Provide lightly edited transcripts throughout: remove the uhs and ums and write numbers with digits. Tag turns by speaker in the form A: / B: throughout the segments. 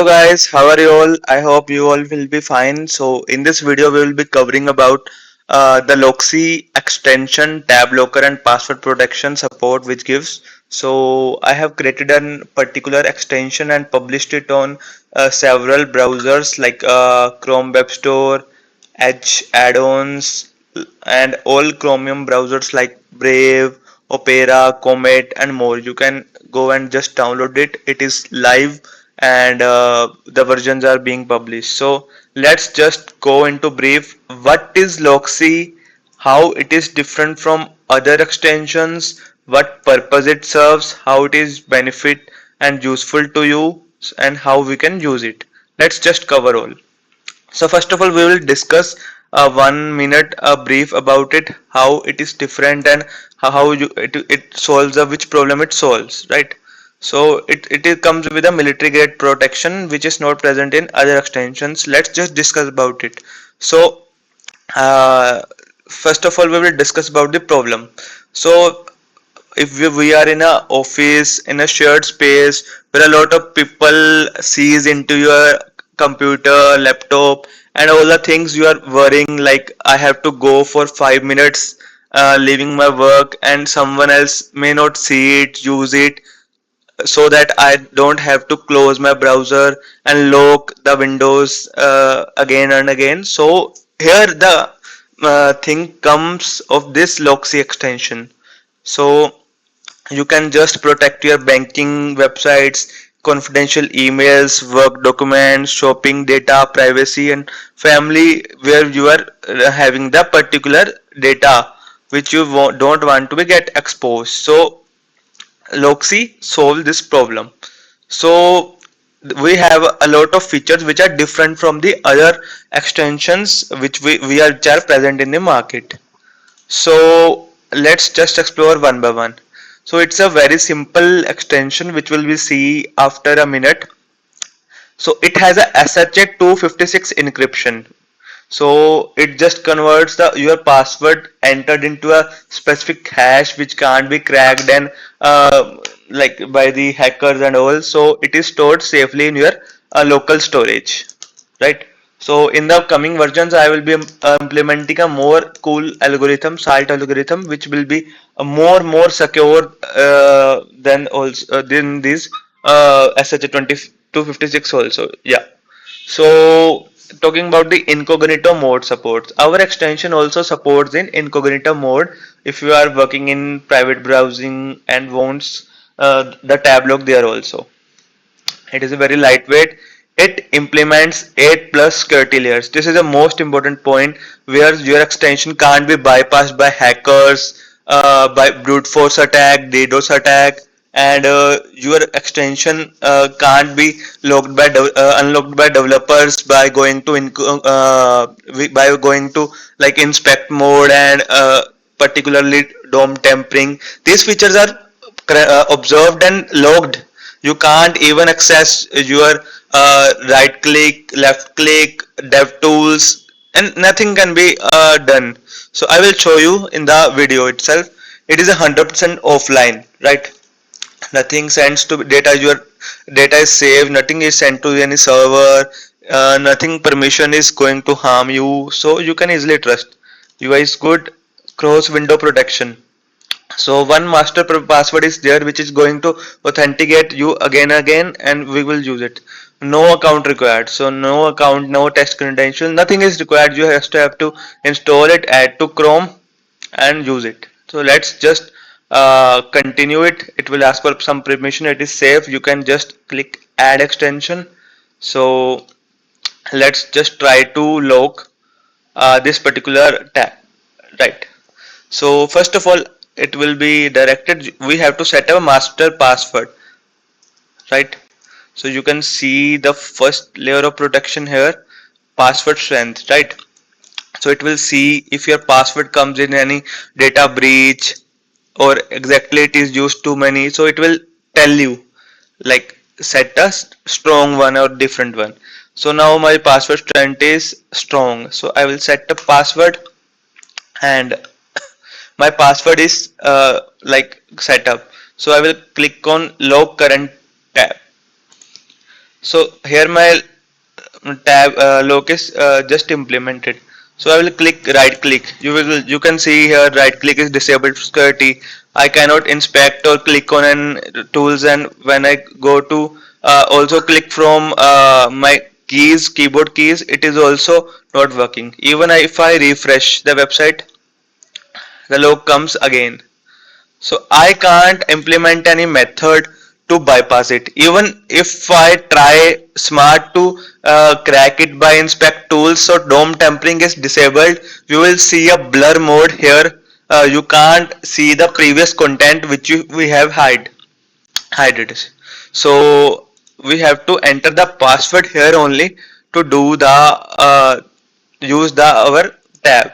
A: Hello guys, how are you all? I hope you all will be fine. So in this video we will be covering about the Locksy extension, tab locker and password protection support which gives. So I have created a particular extension and published it on several browsers like Chrome Web Store, Edge add-ons and all Chromium browsers like Brave, Opera, Comet and more. You can go and just download it. It is live and the versions are being published. So let's just go into brief. What is Locksy? How it is different from other extensions? What purpose it serves? How it is benefit and useful to you? And how we can use it. Let's just cover all. So first of all, we will discuss 1 minute brief about it, how it is different and it solves which problem it solves, right? So it comes with a military grade protection which is not present in other extensions. Let's just discuss about it. So uh, first of all, we will discuss about the problem. So if we are in a office in a shared space where a lot of people sees into your computer laptop and all the things you are worrying like I have to go for 5 minutes leaving my work and someone else may not see it use it so that I don't have to close my browser and lock the windows again and again. So here the thing comes of this Locksy extension. So you can just protect your banking websites, confidential emails, work documents, shopping data, privacy and family where you are having the particular data which you don't want to be get exposed. So Locksy solve this problem. So we have a lot of features which are different from the other extensions which are present in the market. So let's just explore one by one. So it's a very simple extension which will be see after a minute. So it has a SHA 256 encryption. So it just converts the your password entered into a specific hash which can't be cracked and like by the hackers and all. So it is stored safely in your local storage, right? So in the coming versions, I will be implementing a more cool algorithm, salt algorithm, which will be a more secure than this SH2256 also. Yeah. So talking about the incognito mode supports, our extension also supports in incognito mode if you are working in private browsing and wants the tab lock there also. It is a very lightweight. It implements 8 plus security layers. This is the most important point where your extension can't be bypassed by hackers, by brute force attack, DDoS attack, and your extension can't be unlocked by developers by going to like inspect mode and particularly DOM tempering. These features are observed and logged. You can't even access your right click, left click, dev tools, and nothing can be done. So I will show you in the video itself. It is 100% offline, right? Nothing sends to data. Your data is saved. Nothing is sent to any server. Nothing permission is going to harm you. So you can easily trust. UI is good. Cross window protection. So one master password is there which is going to authenticate you again and we will use it. No account required. So no account, no test credential, nothing is required. You have to install it, add to Chrome and use it. So let's just continue it. It will ask for some permission. It is safe. You can just click add extension. So let's just try to lock this particular tab, right? So first of all, it will be directed. We have to set a master password, right? So you can see the first layer of protection here, password strength, right? So it will see if your password comes in any data breach or exactly it is used too many. So it will tell you like set a strong one or different one. So now my password strength is strong. So I will set a password and my password is like setup. So I will click on log current tab. So here my tab locus just implemented. So I will click right click. You can see here right click is disabled security. I cannot inspect or click on an tools, and when I go to also click from my keys, keyboard keys, it is also not working. Even if I refresh the website, the log comes again. So I can't implement any method to bypass it. Even if I try smart to crack it by inspect tools, so DOM tampering is disabled, you will see a blur mode here. You can't see the previous content which we have hide it. So we have to enter the password here only to do the use the our tab.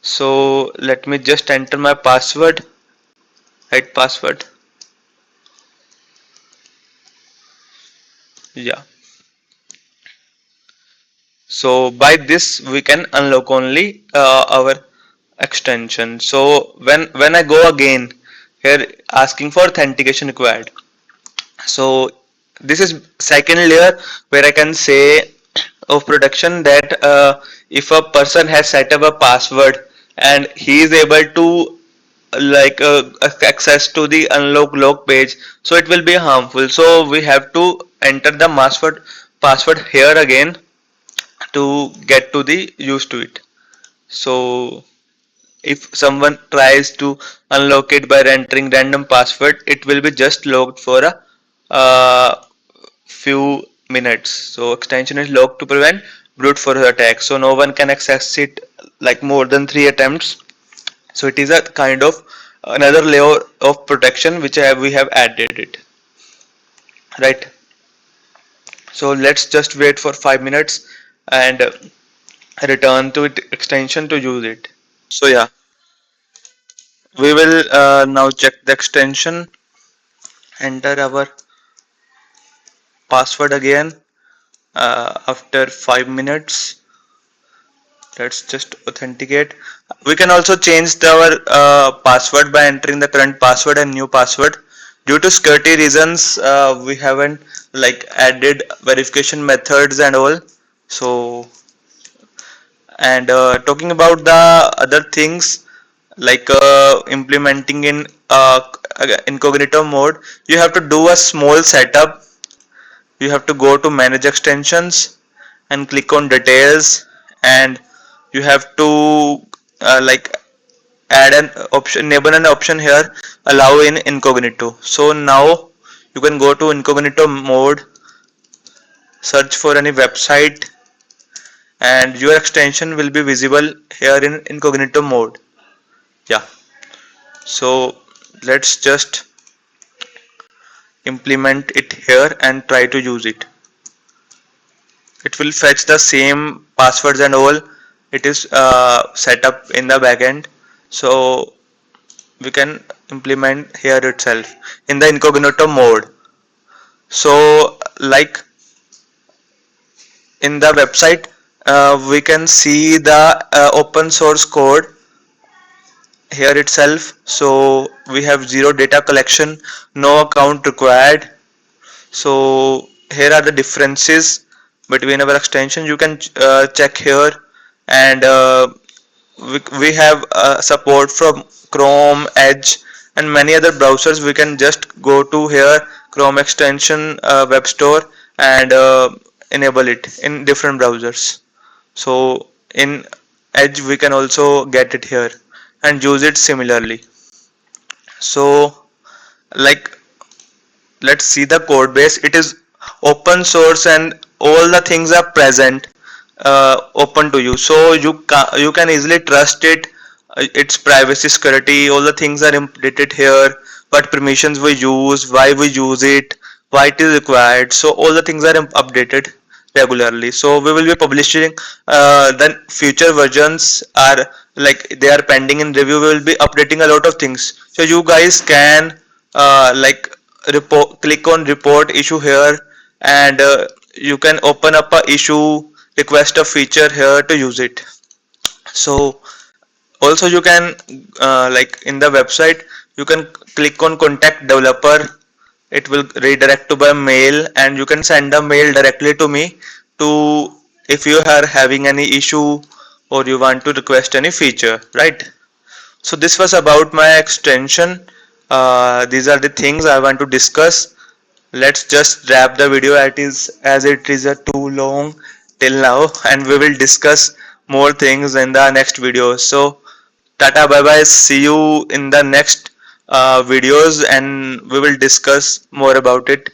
A: So let me just enter my password. Right password. Yeah. So by this we can unlock only our extension. So when I go again here asking for authentication required. So this is second layer where I can say of protection that if a person has set up a password and he is able to like access to the unlock log page, so it will be harmful. So we have to enter the password here again to get to the used to it. So if someone tries to unlock it by entering random password, it will be just locked for a few minutes. So extension is locked to prevent brute force attack. So no one can access it like more than 3 attempts. So it is a kind of another layer of protection which we have added it, right? So let's just wait for 5 minutes and return to it extension to use it. So yeah, we will now check the extension, enter our password again after 5 minutes. Let's just authenticate. We can also change our password by entering the current password and new password. Due to security reasons, we haven't like added verification methods and all. So and talking about the other things like implementing in incognito mode, you have to do a small setup. You have to go to manage extensions and click on details, and you have to like add an option, enable an option here, allow in incognito. So now you can go to incognito mode, search for any website, and your extension will be visible here in incognito mode. Yeah, so let's just implement it here and try to use it. It will fetch the same passwords and all. It is set up in the backend, so we can implement here itself in the incognito mode. So like in the website, we can see the open source code here itself. So we have zero data collection, no account required. So here are the differences between our extension. You can check here, and we have support from Chrome, Edge, and many other browsers. We can just go to here Chrome extension web store and enable it in different browsers. So in Edge we can also get it here and use it similarly. So like let's see the code base. It is open source and all the things are present open to you, so you can easily trust it. Its privacy, security, all the things are updated here, what permissions we use, why we use it, why it is required. So all the things are updated regularly. So we will be publishing then future versions are like they are pending in review. We will be updating a lot of things, so you guys can like click on report issue here, and you can open up a issue, request a feature here to use it. So also you can like in the website you can click on contact developer it will redirect to by mail, and you can send a mail directly to me to if you are having any issue or you want to request any feature, right? So this was about my extension. These are the things I want to discuss. Let's just wrap the video as it is a too long till now, and we will discuss more things in the next video. So tata, bye bye, see you in the next videos, and we will discuss more about it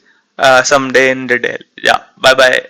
A: someday in detail. Yeah, bye bye.